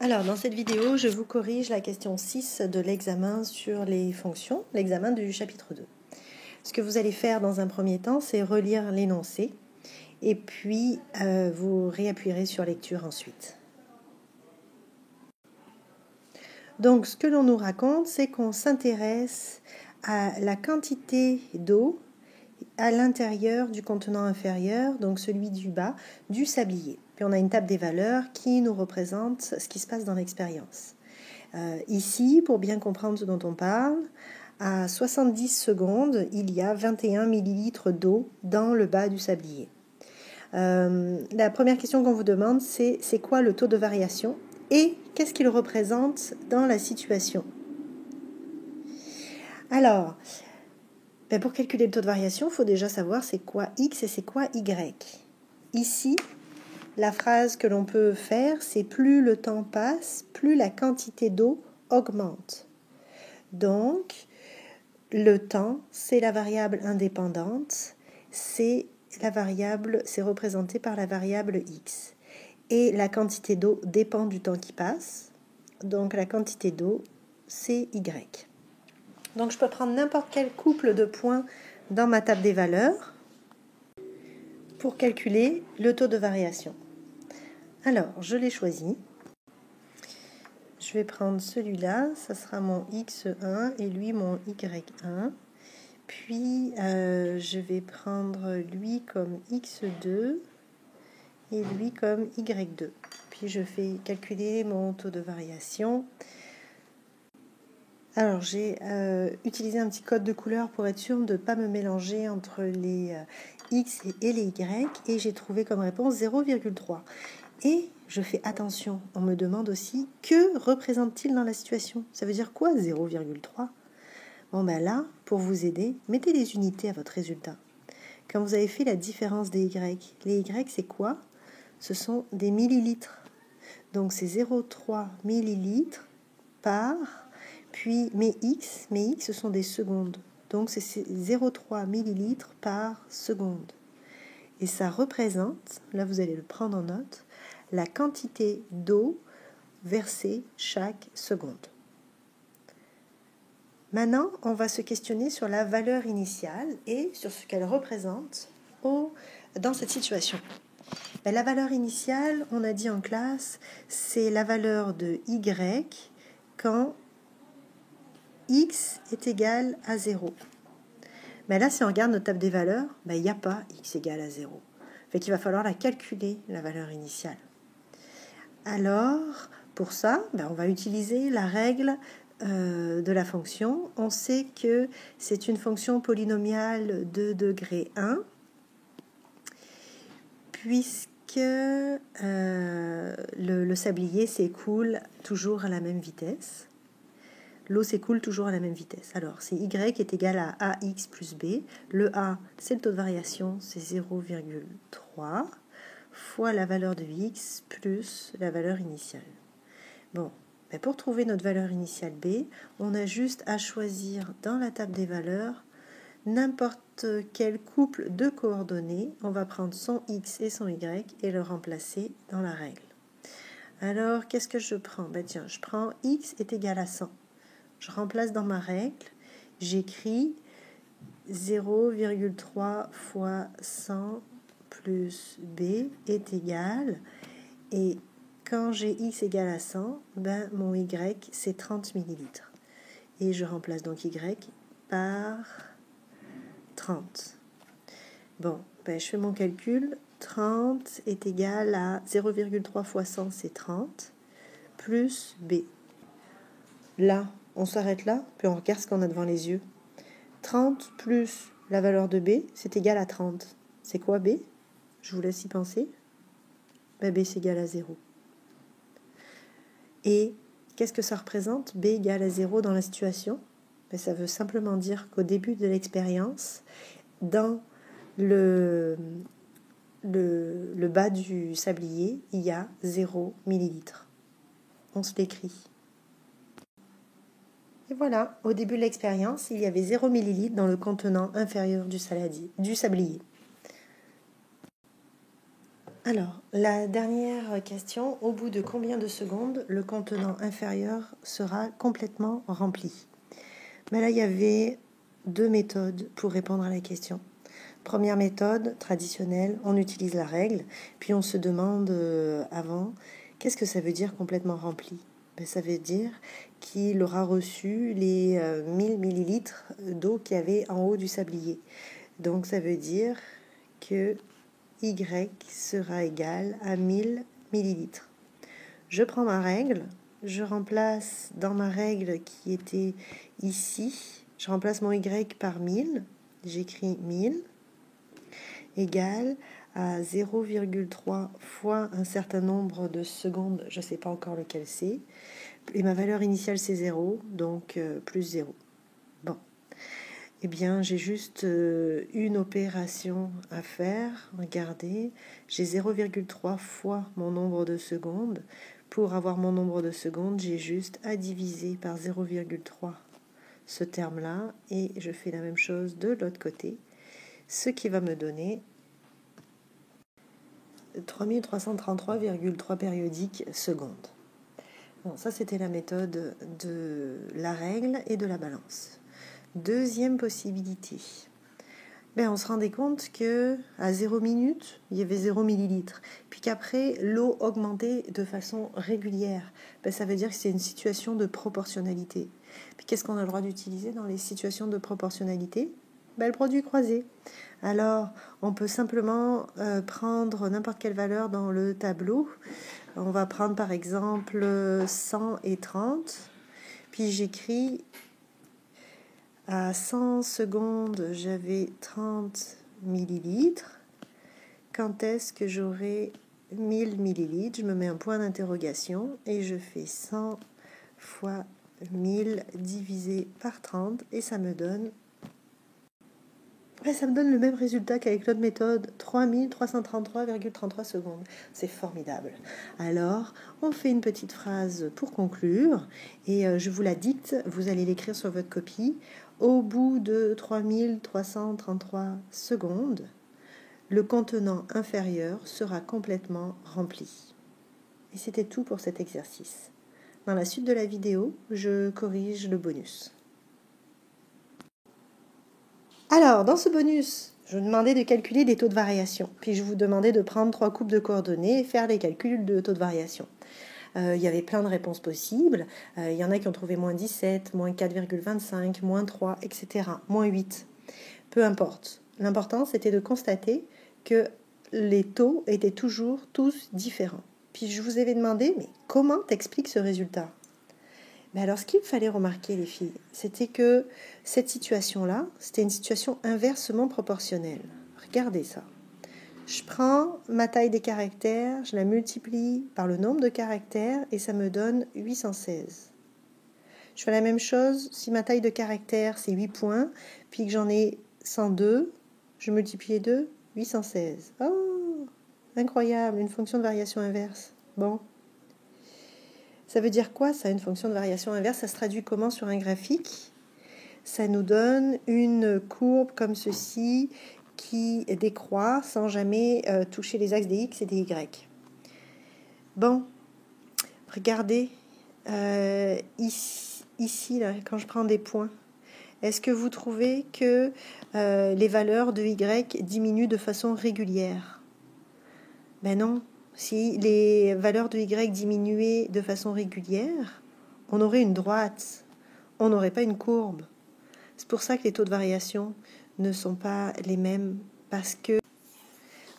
Alors, dans cette vidéo, je vous corrige la question 6 de l'examen sur les fonctions, l'examen du chapitre 2. Ce que vous allez faire dans un premier temps, c'est relire l'énoncé et puis vous réappuierez sur lecture ensuite. Donc, ce que l'on nous raconte, c'est qu'on s'intéresse à la quantité d'eau à l'intérieur du contenant inférieur, donc celui du bas, du sablier. Puis on a une table des valeurs qui nous représente ce qui se passe dans l'expérience. Ici, pour bien comprendre ce dont on parle, à 70 secondes, il y a 21 millilitres d'eau dans le bas du sablier. La première question qu'on vous demande, c'est quoi le taux de variation et qu'est-ce qu'il représente dans la situation. Alors, pour calculer le taux de variation, il faut déjà savoir c'est quoi x et c'est quoi y. Ici, la phrase que l'on peut faire, c'est plus le temps passe, plus la quantité d'eau augmente. Donc, le temps, c'est la variable indépendante, c'est représenté par la variable x. Et la quantité d'eau dépend du temps qui passe, donc la quantité d'eau, c'est y. Donc, je peux prendre n'importe quel couple de points dans ma table des valeurs pour calculer le taux de variation. Alors, je l'ai choisi. Je vais prendre celui-là, ça sera mon x1 et lui mon y1. Puis, je vais prendre lui comme x2 et lui comme y2. Puis, je fais calculer mon taux de variation. Alors, j'ai utilisé un petit code de couleur pour être sûr de ne pas me mélanger entre les x et les y. Et j'ai trouvé comme réponse 0,3. Et je fais attention, on me demande aussi que représente-t-il dans la situation? Ça veut dire quoi 0,3? Bon ben là, pour vous aider, mettez les unités à votre résultat. Quand vous avez fait la différence des y, les y c'est quoi? Ce sont des millilitres. Donc c'est 0,3 millilitres par, puis mes x ce sont des secondes. Donc c'est 0,3 millilitres par seconde. Et ça représente, là vous allez le prendre en note, la quantité d'eau versée chaque seconde. Maintenant, on va se questionner sur la valeur initiale et sur ce qu'elle représente dans cette situation. La valeur initiale, on a dit en classe, c'est la valeur de y quand x est égal à 0. Mais là, si on regarde notre table des valeurs, il n'y a pas x égale à 0. Fait qu'il va falloir la calculer, la valeur initiale. Alors, pour ça, on va utiliser la règle de la fonction. On sait que c'est une fonction polynomiale de degré 1, puisque le sablier s'écoule toujours à la même vitesse. L'eau s'écoule toujours à la même vitesse. Alors, c'est y est égal à ax plus b. Le a, c'est le taux de variation, c'est 0,3 fois la valeur de x plus la valeur initiale. Bon, pour trouver notre valeur initiale b, on a juste à choisir dans la table des valeurs n'importe quel couple de coordonnées. On va prendre son x et son y et le remplacer dans la règle. Alors, qu'est-ce que je prends? Tiens, je prends x est égal à 100. Je remplace dans ma règle, j'écris 0,3 fois 100 plus b est égal, et quand j'ai x égale à 100, mon y c'est 30 millilitres. Et je remplace donc y par 30. Bon, je fais mon calcul. 30 est égal à 0,3 fois 100, c'est 30, plus b. Là, on s'arrête là, puis on regarde ce qu'on a devant les yeux. 30 plus la valeur de b, c'est égal à 30. C'est quoi b? Je vous laisse y penser. B, c'est égal à 0. Et qu'est-ce que ça représente, b égale à 0 dans la situation? Ça veut simplement dire qu'au début de l'expérience, dans le bas du sablier, il y a 0 millilitres. On se l'écrit. Et voilà, au début de l'expérience, il y avait 0 millilitres dans le contenant inférieur du sablier. Alors, la dernière question, au bout de combien de secondes le contenant inférieur sera complètement rempli? Mais là, il y avait 2 méthodes pour répondre à la question. Première méthode, traditionnelle, on utilise la règle, puis on se demande avant, qu'est-ce que ça veut dire complètement rempli? Ben, ça veut dire qu'il aura reçu les 1000 millilitres d'eau qu'il y avait en haut du sablier. Donc ça veut dire que Y sera égal à 1000 millilitres. Je prends ma règle, je remplace dans ma règle qui était ici, je remplace mon Y par 1000, j'écris 1000 égale à 0,3 fois un certain nombre de secondes, je ne sais pas encore lequel c'est, et ma valeur initiale c'est 0, donc plus 0. Bon. Eh bien, j'ai juste une opération à faire. Regardez, j'ai 0,3 fois mon nombre de secondes. Pour avoir mon nombre de secondes, j'ai juste à diviser par 0,3 ce terme-là. Et je fais la même chose de l'autre côté, ce qui va me donner 3333,3 périodiques secondes. Bon, ça, c'était la méthode de la règle et de la balance. Deuxième possibilité, on se rendait compte que à 0 minute, il y avait 0 millilitres, puis qu'après, l'eau augmentait de façon régulière. Ça veut dire que c'est une situation de proportionnalité. Puis qu'est-ce qu'on a le droit d'utiliser dans les situations de proportionnalité? Le produit croisé. Alors, on peut simplement prendre n'importe quelle valeur dans le tableau. On va prendre par exemple 100 et 30, puis j'écris à 100 secondes, j'avais 30 millilitres. Quand est-ce que j'aurai 1000 millilitres? Je me mets un point d'interrogation et je fais 100 fois 1000 divisé par 30 et ça me donne le même résultat qu'avec l'autre méthode, 3333,33 secondes. C'est formidable. Alors, on fait une petite phrase pour conclure et je vous la dicte, vous allez l'écrire sur votre copie. Au bout de 3333 secondes, le contenant inférieur sera complètement rempli. Et c'était tout pour cet exercice. Dans la suite de la vidéo, je corrige le bonus. Alors, dans ce bonus, je vous demandais de calculer des taux de variation. Puis je vous demandais de prendre 3 coupes de coordonnées et faire les calculs de taux de variation. Il y avait plein de réponses possibles. Il y en a qui ont trouvé moins 17, moins 4,25, moins 3, etc. Moins 8. Peu importe. L'important, c'était de constater que les taux étaient toujours tous différents. Puis je vous avais demandé, mais comment t'expliques ce résultat ? Alors, ce qu'il fallait remarquer, les filles, c'était que cette situation-là, c'était une situation inversement proportionnelle. Regardez ça. Je prends ma taille des caractères, je la multiplie par le nombre de caractères et ça me donne 816. Je fais la même chose si ma taille de caractères, c'est 8 points, puis que j'en ai 102, je multiplie les deux, 816. Oh, incroyable, une fonction de variation inverse. Bon. Ça veut dire quoi, ça, une fonction de variation inverse? Ça se traduit comment sur un graphique? Ça nous donne une courbe comme ceci qui décroît sans jamais toucher les axes des X et des Y. Bon, regardez, ici là, quand je prends des points, est-ce que vous trouvez que les valeurs de Y diminuent de façon régulière? Non. Si les valeurs de Y diminuaient de façon régulière, on aurait une droite, on n'aurait pas une courbe. C'est pour ça que les taux de variation ne sont pas les mêmes, parce que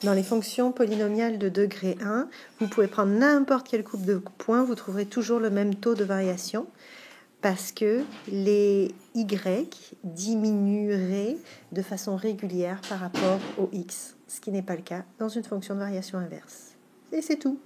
dans les fonctions polynomiales de degré 1, vous pouvez prendre n'importe quelle courbe de points, vous trouverez toujours le même taux de variation, parce que les Y diminueraient de façon régulière par rapport au X, ce qui n'est pas le cas dans une fonction de variation inverse. Et c'est tout.